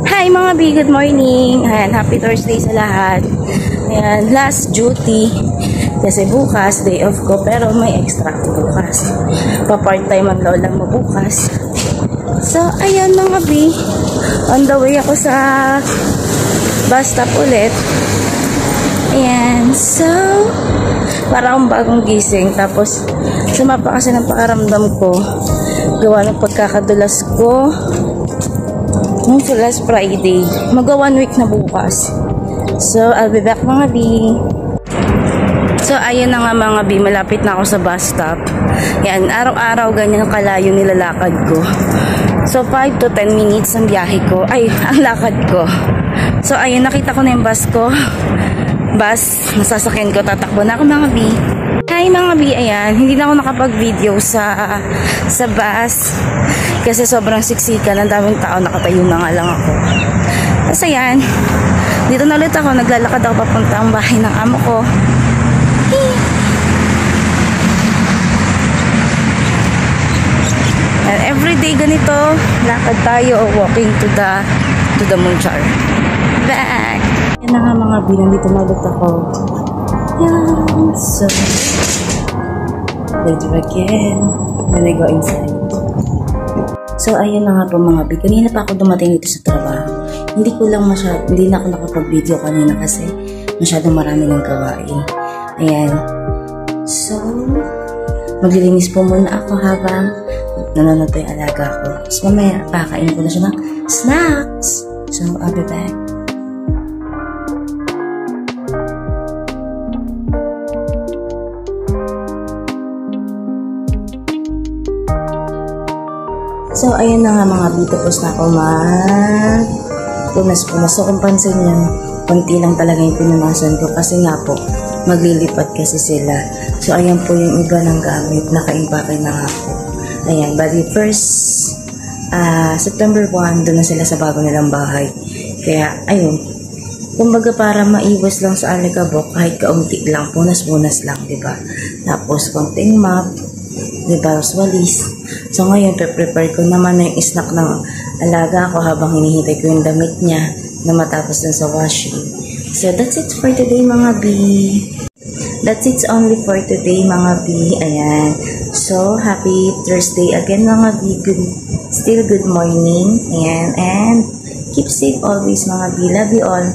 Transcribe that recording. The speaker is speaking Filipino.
Hi mga B, good morning. Ayan, happy Thursday sa lahat. Ayan, last duty. Kasi bukas, day off ko, pero may extra ako bukas. Pa-part-time ang lola mo bukas. So, ayan mga B. On the way ako sa bus stop ulit. Ayan, so, parang bagong gising. Tapos, sumapa kasi ng pakaramdam ko. Gawa ng pagkakadulas ko. Nung last Friday, mag-1 week na bukas. So, I'll be back mga B. So, ayun na nga mga B, malapit na ako sa bus stop. Yan, araw-araw ganyan kalayo nilalakad ko. So, 5 to 10 minutes ang biyahe ko. Ay, ang lakad ko. So, ayun, nakita ko na yung bus ko. Bus, nasasakyan ko, tatakbo na ako mga B. Hi mga B, ayan, hindi na ako nakapag-video sa bus. Kasi sobrang siksikan, ang daming tao, nakatayo na nga lang ako. Kasi yan, dito na ulit ako, naglalakad ako papunta ang bahay ng amo ko. And everyday ganito, lakad tayo, walking to the Munchar. Back! Yan na nga mga B, nandito na ulit ako. Yan, so, later again, when I go inside. So, ayun na nga po mga B. Kanina pa ako dumating dito sa trabaho. Hindi na ako nakapag-video kanina kasi masyadong marami ng gawain. Ayan. So, maglilinis po muna ako habang nanonood yung alaga ko. Tapos mamaya, pakain ko na siya ng snacks. So, I'll be back. So, ayan na nga mga B, tapos na ako punas-punas. So, kung pansin nyo, konti lang talaga yung pinunasan ko kasi nga po, maglilipat kasi sila. So, ayan po yung iba ng gamit. Naka-impake na nga po. Ayan, bali first, September 1, doon na sila sa bago nilang bahay. Kaya, ayun, kumbaga para maiwas lang sa alikabok, kahit kaunti lang, punas-punas lang, diba? Tapos, konting map, diba, walis. So, ngayon, prepare ko naman na yung snack ng alaga ko habang hinihintay ko yung damit niya na matapos dun sa washing. So, that's it for today, mga B. That's it only for today, mga B. Ayan. So, happy Thursday again, mga B. Still good morning. Ayan. And keep safe always, mga B. Love you all.